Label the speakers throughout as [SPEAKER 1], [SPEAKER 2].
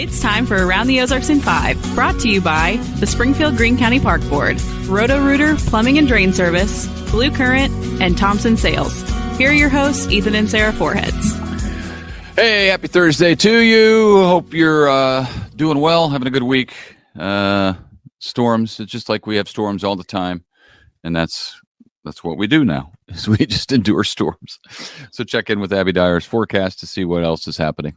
[SPEAKER 1] It's time for Around the Ozarks in 5, brought to you by the Springfield Greene County Park Board, Roto-Rooter Plumbing and Drain Service, Blue Current, and Thompson Sales. Here are your hosts, Ethan and Sarah Foreheads.
[SPEAKER 2] Hey, happy Thursday to you. Hope you're doing well, having a good week. Storms, it's just like we have storms all the time, and that's what we do now, is we just endure storms. So check in with Abby Dyer's forecast to see what else is happening.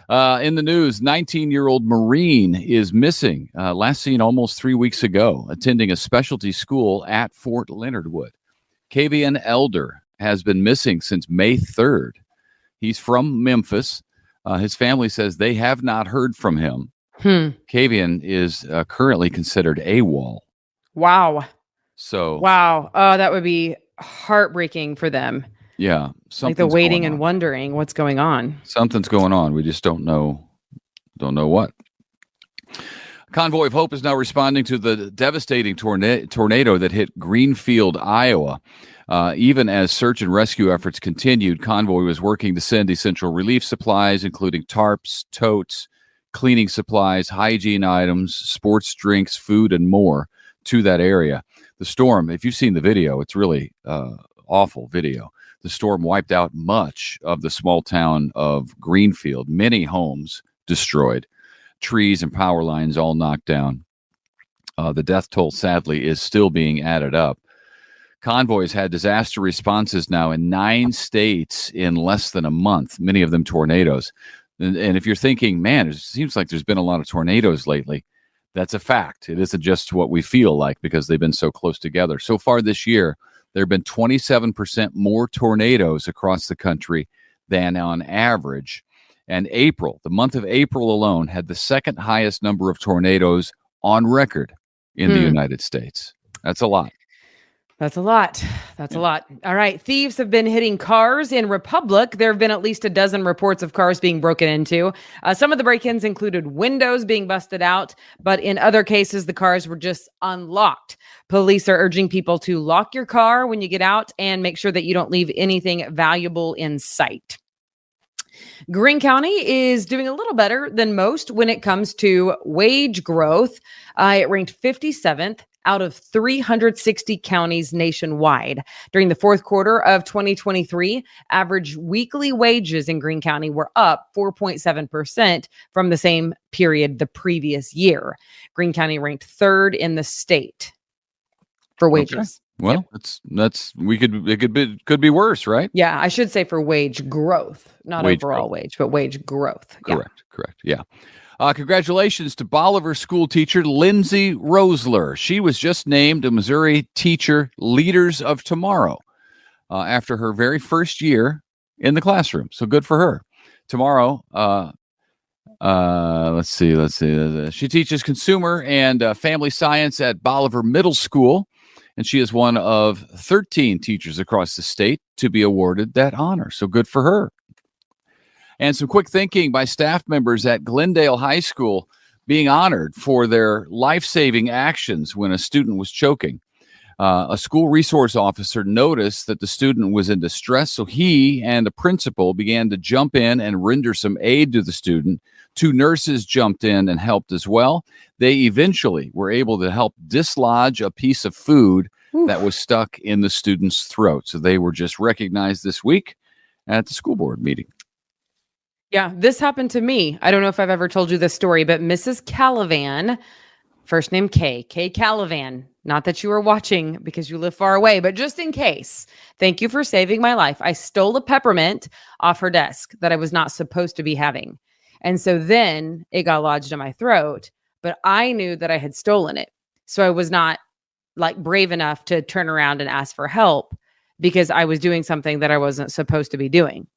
[SPEAKER 2] In the news, 19-year-old Marine is missing, last seen almost 3 weeks ago, attending a specialty school at Fort Leonard Wood. Kavian Elder has been missing since May 3rd. He's from Memphis. His family says they have not heard from him. Kavian is currently considered AWOL.
[SPEAKER 3] Wow.
[SPEAKER 2] So
[SPEAKER 3] wow. Oh, that would be heartbreaking for them.
[SPEAKER 2] Yeah.
[SPEAKER 3] Like the waiting and wondering what's going on.
[SPEAKER 2] Something's going on. We just don't know what. Convoy of Hope is now responding to the devastating tornado that hit Greenfield, Iowa. Even as search and rescue efforts continued, Convoy was working to send essential relief supplies, including tarps, totes, cleaning supplies, hygiene items, sports drinks, food, and more to that area. The storm, if you've seen the video, it's really awful video. The storm wiped out much of the small town of Greenfield. Many homes destroyed, trees and power lines all knocked down. The death toll, sadly, is still being added up. Convoys had disaster responses now in 9 states in less than a month, many of them tornadoes. And if you're thinking, man, it seems like there's been a lot of tornadoes lately, that's a fact. It isn't just what we feel like because they've been so close together. So far this year, there have been 27% more tornadoes across the country than on average. And April, the month of April alone, had the second highest number of tornadoes on record in the United States. That's a lot.
[SPEAKER 3] That's a lot. That's a lot. All right. Thieves have been hitting cars in Republic. There have been at least a dozen reports of cars being broken into. Some of the break-ins included windows being busted out, but in other cases, the cars were just unlocked. Police are urging people to lock your car when you get out and make sure that you don't leave anything valuable in sight. Greene County is doing a little better than most when it comes to wage growth. It ranked 57th out of 360 counties nationwide. During the fourth quarter of 2023, average weekly wages in Greene County were up 4.7% from the same period the previous year. Greene County ranked 3rd in the state for wages.
[SPEAKER 2] Okay. Well, it could be worse, right?
[SPEAKER 3] Yeah, I should say for wage growth, not overall wage, but wage growth.
[SPEAKER 2] Correct. Yeah. Congratulations to Bolivar school teacher Lindsay Rosler. She was just named a Missouri Teacher Leaders of Tomorrow after her very first year in the classroom. So good for her. Tomorrow, let's see. She teaches consumer and family science at Bolivar Middle School, and she is one of 13 teachers across the state to be awarded that honor. So good for her. And some quick thinking by staff members at Glendale High School being honored for their life-saving actions when a student was choking. A school resource officer noticed that the student was in distress, so he and the principal began to jump in and render some aid to the student. 2 nurses jumped in and helped as well. They eventually were able to help dislodge a piece of food that was stuck in the student's throat. So they were just recognized this week at the school board meeting.
[SPEAKER 3] Yeah, this happened to me. I don't know if I've ever told you this story, but Mrs. Calavan, first name Kay Calavan, not that you were watching because you live far away, but just in case, thank you for saving my life. I stole a peppermint off her desk that I was not supposed to be having. And so then it got lodged in my throat, but I knew that I had stolen it. So I was not like brave enough to turn around and ask for help because I was doing something that I wasn't supposed to be doing.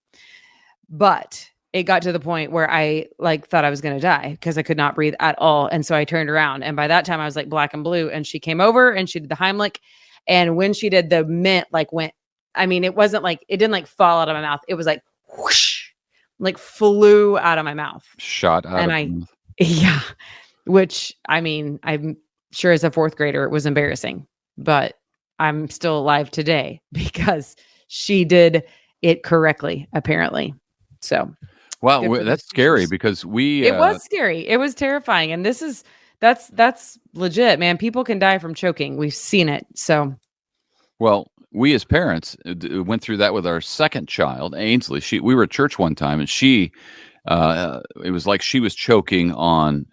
[SPEAKER 3] But it got to the point where I thought I was going to die because I could not breathe at all. And so I turned around, and by that time I was like black and blue, and she came over and she did the Heimlich. And when she did, the mint it wasn't like, it didn't fall out of my mouth. It was like whoosh, flew out of my mouth.
[SPEAKER 2] Shot out of my mouth.
[SPEAKER 3] Yeah. Which, I'm sure as a 4th grader, it was embarrassing, but I'm still alive today because she did it correctly, apparently. So
[SPEAKER 2] Wow,
[SPEAKER 3] Good for the
[SPEAKER 2] that's scary
[SPEAKER 3] teachers.
[SPEAKER 2] because we.
[SPEAKER 3] It was scary. It was terrifying. And that's legit, man. People can die from choking. We've seen it. So
[SPEAKER 2] Well, we as parents went through that with our second child, Ainsley. We were at church one time, and it was like she was choking on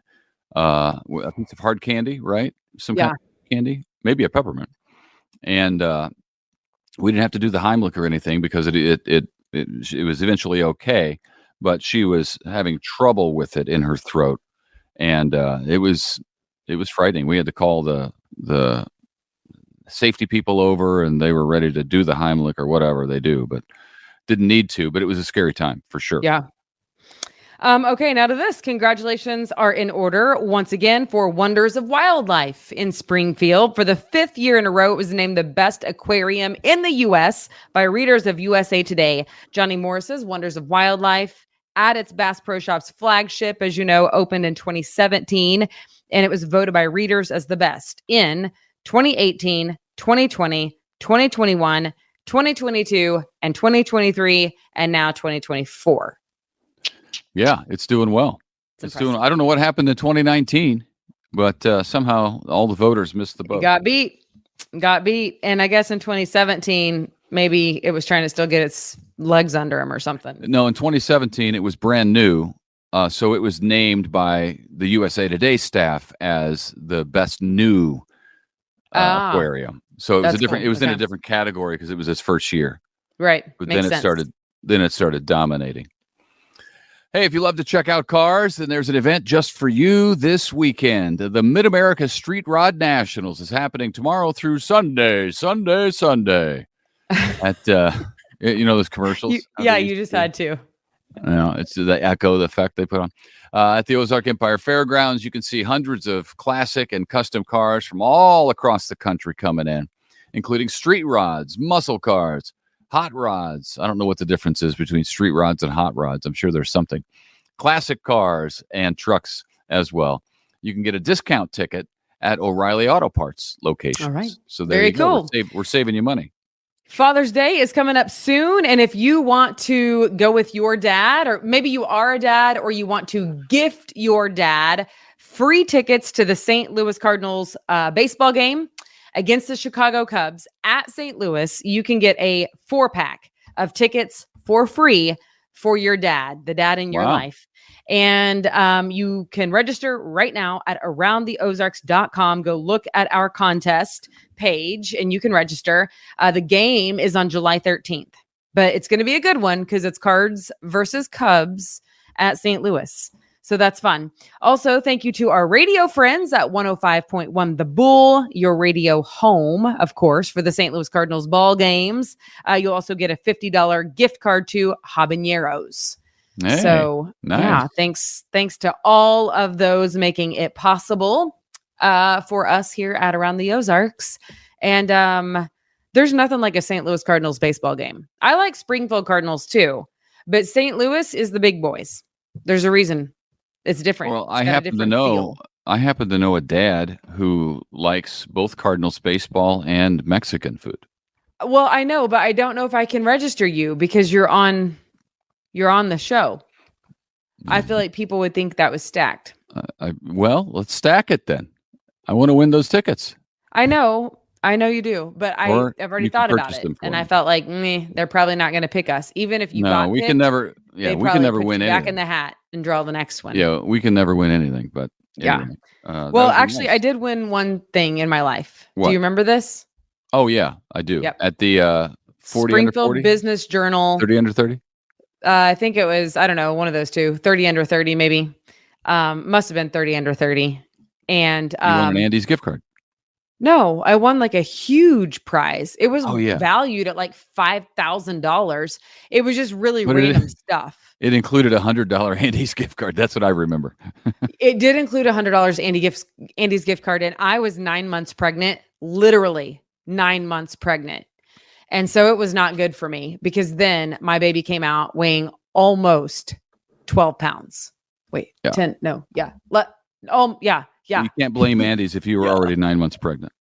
[SPEAKER 2] a piece of hard candy, right? Some kind
[SPEAKER 3] yeah.
[SPEAKER 2] of candy, maybe a peppermint, and we didn't have to do the Heimlich or anything because it was eventually okay, but she was having trouble with it in her throat, and it was frightening. We had to call the safety people over, and they were ready to do the Heimlich or whatever they do, but didn't need to. But it was a scary time for sure.
[SPEAKER 3] Yeah. Okay, now to this. Congratulations are in order once again for Wonders of Wildlife in Springfield. For the 5th year in a row, it was named the best aquarium in the U.S. by readers of USA Today. Johnny Morris's Wonders of Wildlife at its Bass Pro Shops flagship, as you know, opened in 2017, and it was voted by readers as the best in 2018, 2020, 2021, 2022, and 2023, and now 2024.
[SPEAKER 2] Yeah, it's doing well. It's doing. I don't know what happened in 2019, but somehow all the voters missed the boat.
[SPEAKER 3] It got beat. And I guess in 2017, maybe it was trying to still get its legs under him or something.
[SPEAKER 2] No, in 2017, it was brand new. So it was named by the USA Today staff as the best new aquarium. So it was different. Cool. It was in a different category because it was its first year.
[SPEAKER 3] Right.
[SPEAKER 2] But
[SPEAKER 3] Makes
[SPEAKER 2] then
[SPEAKER 3] sense.
[SPEAKER 2] it started dominating. Hey, if you love to check out cars, then there's an event just for you this weekend. The Mid-America Street Rod Nationals is happening tomorrow through Sunday. At those commercials.
[SPEAKER 3] You just had to.
[SPEAKER 2] It's the echo effect they put on. At the Ozark Empire Fairgrounds, you can see hundreds of classic and custom cars from all across the country coming in, including street rods, muscle cars, hot rods. I don't know what the difference is between street rods and hot rods. I'm sure there's something. Classic cars and trucks as well. You can get a discount ticket at O'Reilly Auto Parts locations.
[SPEAKER 3] All right.
[SPEAKER 2] So there you go. We're saving you money.
[SPEAKER 3] Father's Day is coming up soon. And if you want to go with your dad, or maybe you are a dad, or you want to gift your dad free tickets to the St. Louis Cardinals baseball game against the Chicago Cubs at St. Louis, you can get a 4-pack of tickets for free for your dad, the dad in your life. And you can register right now at aroundtheozarks.com. Go look at our contest page and you can register. The game is on July 13th, but it's going to be a good one because it's Cards versus Cubs at St. Louis. So that's fun. Also, thank you to our radio friends at 105.1 The Bull, your radio home, of course, for the St. Louis Cardinals ball games. You'll also get a $50 gift card to Habaneros.
[SPEAKER 2] Hey,
[SPEAKER 3] so,
[SPEAKER 2] nice.
[SPEAKER 3] Thanks to all of those making it possible for us here at Around the Ozarks. And there's nothing like a St. Louis Cardinals baseball game. I like Springfield Cardinals too, but St. Louis is the big boys. There's a reason. It's different.
[SPEAKER 2] Well, I happen to know a dad who likes both Cardinals baseball and Mexican food.
[SPEAKER 3] Well, I know, but I don't know if I can register you because you're on the show. I feel like people would think that was stacked.
[SPEAKER 2] Well, let's stack it then. I want to win those tickets.
[SPEAKER 3] I know you do, but I've already thought about it, and I felt like they're probably not going to pick us, even if you. No,
[SPEAKER 2] we can never. Yeah, we can never win anything.
[SPEAKER 3] Back in the hat and draw the next one.
[SPEAKER 2] Yeah, we can never win anything. But
[SPEAKER 3] yeah. Well, actually, nice. I did win one thing in my life. What? Do you remember this?
[SPEAKER 2] Oh yeah, I do. Yep. At the 40
[SPEAKER 3] Springfield
[SPEAKER 2] under 40?
[SPEAKER 3] Business Journal.
[SPEAKER 2] 30 under 30.
[SPEAKER 3] I think it was. I don't know, one of those two. 30 under 30, maybe. Must have been 30 under 30. And
[SPEAKER 2] you won an Andy's gift card.
[SPEAKER 3] No, I won like a huge prize. It was valued at like $5,000. It was just really random stuff.
[SPEAKER 2] It included $100 Andy's gift card. That's what I remember. It
[SPEAKER 3] did include $100 Andy's gift card. And I was 9 months pregnant, literally 9 months pregnant. And so it was not good for me because then my baby came out weighing almost 12 pounds. Wait, 10. No. Yeah. Yeah.
[SPEAKER 2] You can't blame Andy's if you were already 9 months pregnant.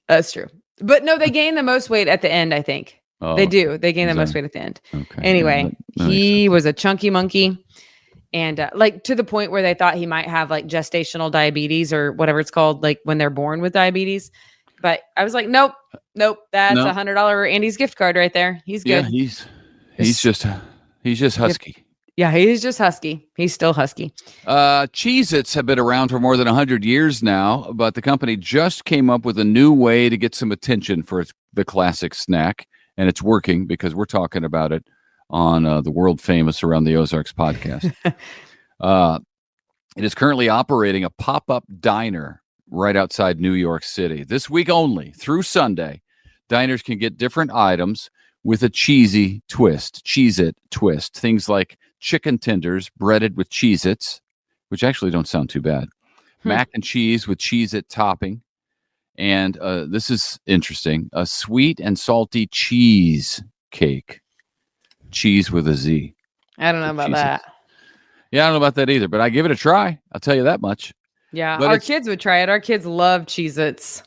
[SPEAKER 3] That's true. But no, they gained the most weight at the end, I think.
[SPEAKER 2] Oh,
[SPEAKER 3] They do. They gain the most weight at the end. Okay. Anyway, he was a chunky monkey. And like to the point where they thought he might have like gestational diabetes or whatever it's called, like when they're born with diabetes. But I was like, nope. That's $100 Andy's gift card right there. He's good.
[SPEAKER 2] Yeah, he's just husky.
[SPEAKER 3] Yeah, he's just husky. He's still husky.
[SPEAKER 2] Cheez-Its have been around for more than 100 years now, but the company just came up with a new way to get some attention for the classic snack, and it's working because we're talking about it on the world famous Around the Ozarks podcast. It is currently operating a pop-up diner right outside New York City. This week only, through Sunday, diners can get different items with a cheesy twist, Cheez-It twist. Things like chicken tenders breaded with Cheez-Its, which actually don't sound too bad. Mac and cheese with Cheez-It topping. And this is interesting, a sweet and salty cheese cake. Cheese with a Z.
[SPEAKER 3] I don't know about that.
[SPEAKER 2] Yeah, I don't know about that either, but I give it a try. I'll tell you that much.
[SPEAKER 3] Yeah, but our kids would try it. Our kids love Cheez-Its.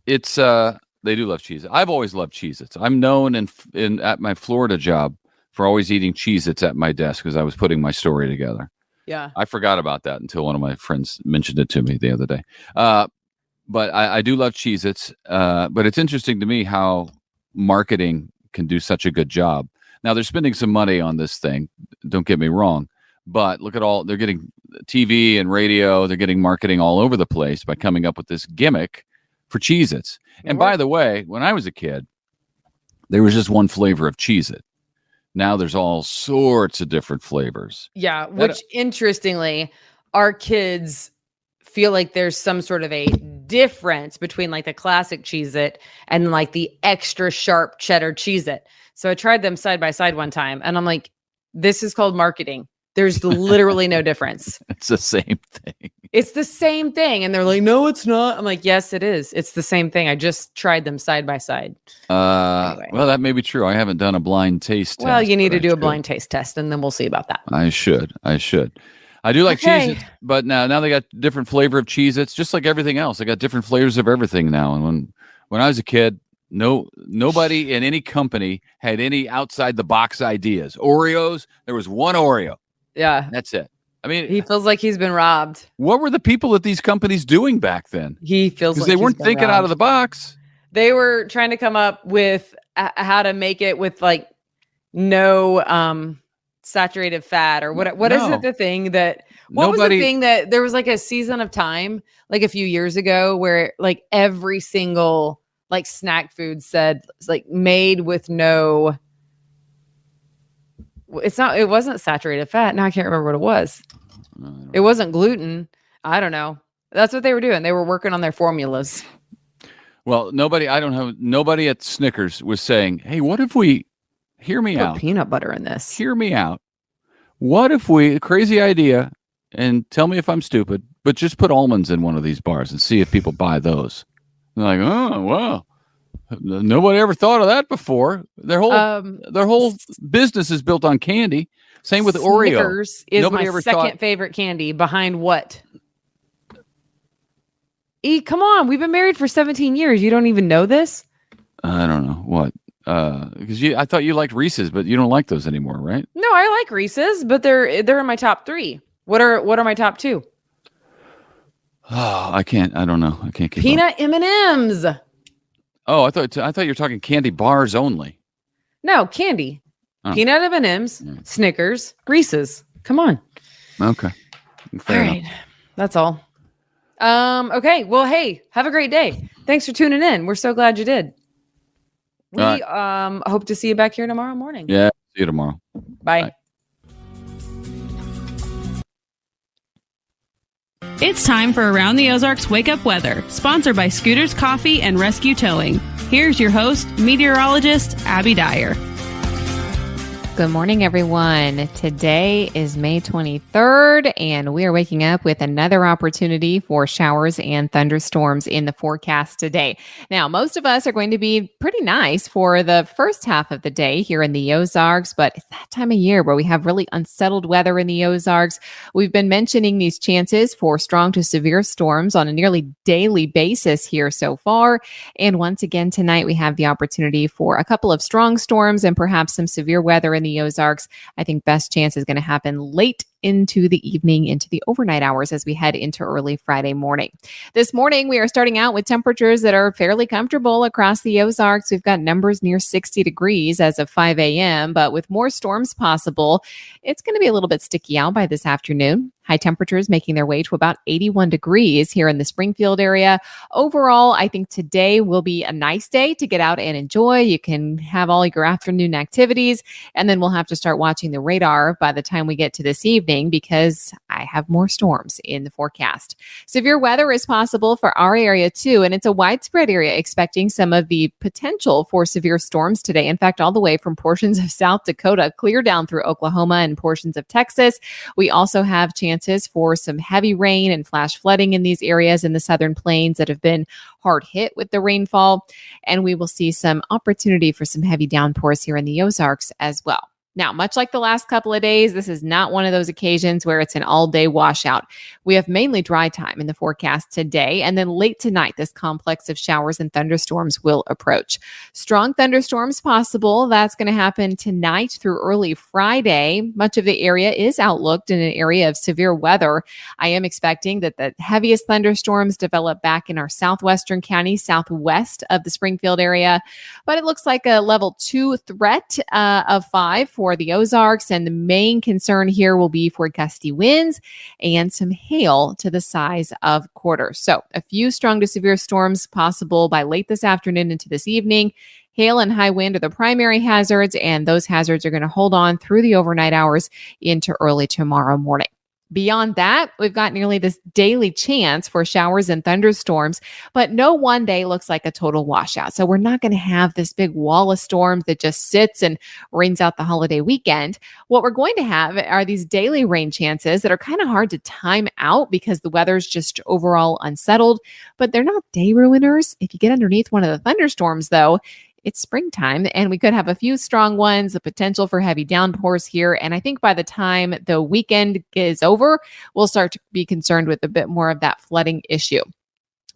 [SPEAKER 2] It's they do love Cheez-Its. I've always loved Cheez-Its. I'm known at my Florida job for always eating Cheez-Its at my desk because I was putting my story together.
[SPEAKER 3] Yeah.
[SPEAKER 2] I forgot about that until one of my friends mentioned it to me the other day. But I do love Cheez-Its. But it's interesting to me how marketing can do such a good job. Now, they're spending some money on this thing. Don't get me wrong. But look at they're getting TV and radio. They're getting marketing all over the place by coming up with this gimmick for Cheez-Its. And by the way, when I was a kid, there was just one flavor of Cheez-It. Now there's all sorts of different flavors.
[SPEAKER 3] Yeah, which interestingly, our kids feel like there's some sort of a difference between like the classic Cheez-It and like the extra sharp cheddar Cheez-It. So I tried them side by side one time and I'm like, this is called marketing. There's literally no difference.
[SPEAKER 2] It's the same thing.
[SPEAKER 3] It's the same thing. And they're like, no, it's not. I'm like, yes, it is. It's the same thing. I just tried them side by side. Anyway.
[SPEAKER 2] Well, that may be true. I haven't done a blind taste test.
[SPEAKER 3] Well, you need to do a blind taste test and then we'll see about that.
[SPEAKER 2] I should. I do like Cheez-Its, but now they got different flavor of Cheez-Its, just like everything else. They got different flavors of everything now. And when I was a kid, nobody in any company had any outside the box ideas. Oreos, there was one Oreo.
[SPEAKER 3] Yeah.
[SPEAKER 2] That's it. I mean,
[SPEAKER 3] he feels like he's been robbed.
[SPEAKER 2] What were the people at these companies doing back then?
[SPEAKER 3] He feels like
[SPEAKER 2] they weren't thinking out of the box.
[SPEAKER 3] They were trying to come up with how to make it with like no saturated fat or what is it the thing that was the thing that there was like a season of time like a few years ago where like every single like snack food said it's like made with no, it wasn't saturated fat. Now I can't remember what it was. It wasn't gluten. I don't know. That's what they were doing. They were working on their formulas.
[SPEAKER 2] Well, nobody at Snickers was saying, hey, what if we hear me out?
[SPEAKER 3] Peanut butter in this.
[SPEAKER 2] Hear me out. What if crazy idea, and tell me if I'm stupid, but just put almonds in one of these bars and see if people buy those. They're like, oh, wow. Nobody ever thought of that before. Their whole business is built on candy. Same with Oreo.
[SPEAKER 3] Snickers is my second favorite candy behind what? Come on. We've been married for 17 years. You don't even know this?
[SPEAKER 2] I don't know. What? Because I thought you liked Reese's, but you don't like those anymore, right?
[SPEAKER 3] No, I like Reese's, but they're in my top 3. What are my top 2?
[SPEAKER 2] Oh, I don't know. I can't keep
[SPEAKER 3] Peanut M&Ms.
[SPEAKER 2] Oh, I thought you were talking candy bars only.
[SPEAKER 3] No, candy. Oh. Peanut M&Ms, Snickers, Reese's. Come on.
[SPEAKER 2] Okay.
[SPEAKER 3] Fair enough. Right. That's all. Okay. Well, hey, have a great day. Thanks for tuning in. We're so glad you did. We hope to see you back here tomorrow morning.
[SPEAKER 2] Yeah. See you tomorrow.
[SPEAKER 3] Bye.
[SPEAKER 1] It's time for Around the Ozarks Wake Up Weather, sponsored by Scooters Coffee and Rescue Towing. Here's your host, meteorologist Abby Dyer.
[SPEAKER 3] Good morning, everyone. Today is May 23rd, and we are waking up with another opportunity for showers and thunderstorms in the forecast today. Now, most of us are going to be pretty nice for the first half of the day here in the Ozarks, but it's that time of year where we have really unsettled weather in the Ozarks. We've been mentioning these chances for strong to severe storms on a nearly daily basis here so far. And once again, tonight we have the opportunity for a couple of strong storms and perhaps some severe weather in the Ozarks. I think best chance is going to happen late into the evening, into the overnight hours as we head into early Friday morning. This morning, we are starting out with temperatures that are fairly comfortable across the Ozarks. We've got numbers near 60 degrees as of 5 a.m., but with more storms possible, it's going to be a little bit sticky out by this afternoon. High temperatures making their way to about 81 degrees here in the Springfield area. Overall, I think today will be a nice day to get out and enjoy. You can have all your afternoon activities, and then we'll have to start watching the radar by the time we get to this evening because I have more storms in the forecast. Severe weather is possible for our area too, and it's a widespread area expecting some of the potential for severe storms today. In fact, all the way from portions of South Dakota clear down through Oklahoma and portions of Texas. We also have chances for some heavy rain and flash flooding in these areas in the southern plains that have been hard hit with the rainfall. And we will see some opportunity for some heavy downpours here in the Ozarks as well. Now, much like the last couple of days, this is not one of those occasions where it's an all-day washout. We have mainly dry time in the forecast today, and then late tonight, this complex of showers and thunderstorms will approach. Strong thunderstorms possible. That's going to happen tonight through early Friday. Much of the area is outlooked in an area of severe weather. I am expecting that the heaviest thunderstorms develop back in our southwestern county, southwest of the Springfield area, but it looks like a level 2 threat of 5 for the Ozarks, and the main concern here will be for gusty winds and some hail to the size of quarters. So a few strong to severe storms possible by late this afternoon into this evening. Hail and high wind are the primary hazards, and those hazards are going to hold on through the overnight hours into early tomorrow morning. Beyond that, we've got nearly this daily chance for showers and thunderstorms, but no one day looks like a total washout. So we're not going to have this big wall of storms that just sits and rains out the holiday weekend. What we're going to have are these daily rain chances that are kind of hard to time out because the weather's just overall unsettled, but they're not day ruiners. If you get underneath one of the thunderstorms, though, it's springtime, and we could have a few strong ones, the potential for heavy downpours here. And I think by the time the weekend is over, we'll start to be concerned with a bit more of that flooding issue.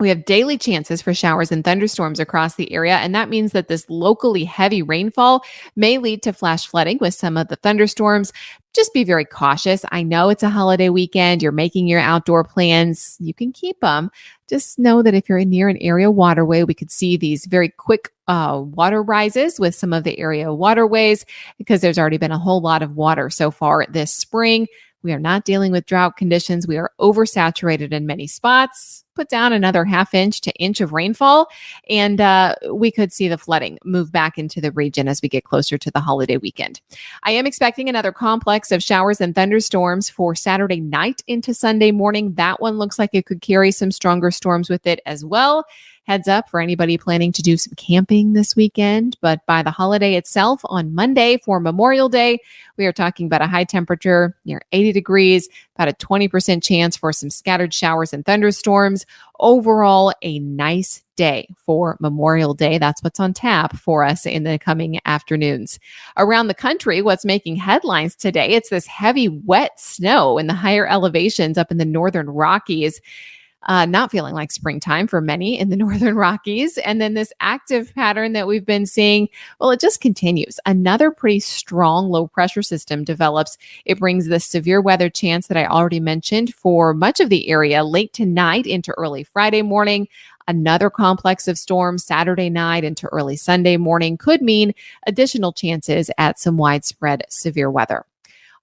[SPEAKER 3] We have daily chances for showers and thunderstorms across the area, and that means that this locally heavy rainfall may lead to flash flooding with some of the thunderstorms. Just be very cautious. I know it's a holiday weekend. You're making your outdoor plans. You can keep them. Just know that if you're near an area waterway, we could see these very quick water rises with some of the area waterways because there's already been a whole lot of water so far this spring. We are not dealing with drought conditions. We are oversaturated in many spots. Put down another ½ inch to inch of rainfall, and we could see the flooding move back into the region as we get closer to the holiday weekend. I am expecting another complex of showers and thunderstorms for Saturday night into Sunday morning. That one looks like it could carry some stronger storms with it as well. Heads up for anybody planning to do some camping this weekend. But by the holiday itself, on Monday for Memorial Day, we are talking about a high temperature near 80 degrees, about a 20% chance for some scattered showers and thunderstorms. Overall, a nice day for Memorial Day. That's what's on tap for us in the coming afternoons. Around the country, what's making headlines today, it's this heavy, wet snow in the higher elevations up in the northern Rockies. Not feeling like springtime for many in the northern Rockies. And then this active pattern that we've been seeing, well, it just continues. Another pretty strong low pressure system develops. It brings the severe weather chance that I already mentioned for much of the area late tonight into early Friday morning. Another complex of storms Saturday night into early Sunday morning could mean additional chances at some widespread severe weather.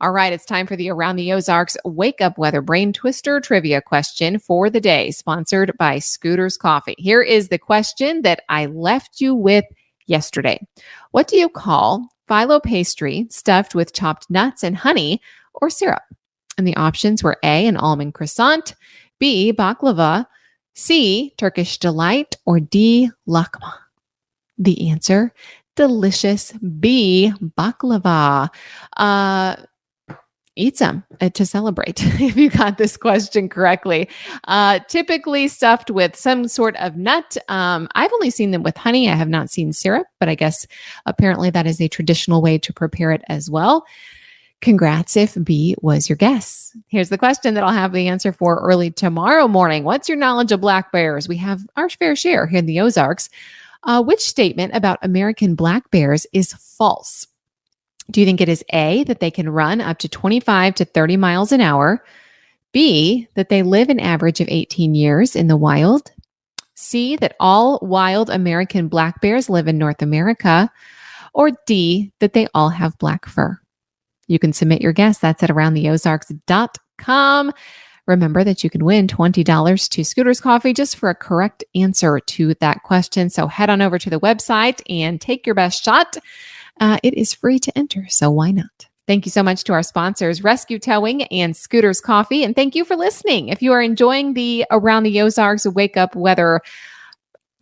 [SPEAKER 3] All right, it's time for the Around the Ozarks Wake Up Weather Brain Twister trivia question for the day, sponsored by Scooter's Coffee. Here is the question that I left you with yesterday. What do you call phyllo pastry stuffed with chopped nuts and honey or syrup? And the options were A, an almond croissant, B, baklava, C, Turkish delight, or D, lakma. The answer,
[SPEAKER 4] delicious. B, baklava. Eat some to celebrate if you got this question correctly. Typically stuffed with some sort of nut. I've only seen them with honey. I have not seen syrup, but I guess apparently that is a traditional way to prepare it as well. Congrats if B was your guess. Here's the question that I'll have the answer for early tomorrow morning. What's your knowledge of black bears? We have our fair share here in the Ozarks. Which statement about American black bears is false? Do you think it is A, that they can run up to 25 to 30 miles an hour? B, that they live an average of 18 years in the wild? C, that all wild American black bears live in North America? Or D, that they all have black fur? You can submit your guess. That's at aroundtheozarks.com. Remember that you can win $20 to Scooter's Coffee just for a correct answer to that question. So head on over to the website and take your best shot. It is free to enter, so why not? Thank you so much to our sponsors, Rescue Towing and Scooter's Coffee. And thank you for listening. If you are enjoying the Around the Ozarks Wake Up Weather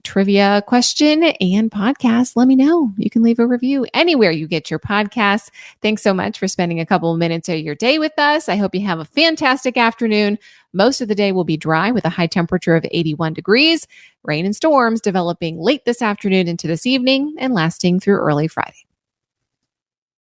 [SPEAKER 4] trivia question and podcast, let me know. You can leave a review anywhere you get your podcasts. Thanks so much for spending a couple of minutes of your day with us. I hope you have a fantastic afternoon. Most of the day will be dry with a high temperature of 81 degrees. Rain and storms developing late this afternoon into this evening and lasting through early Friday.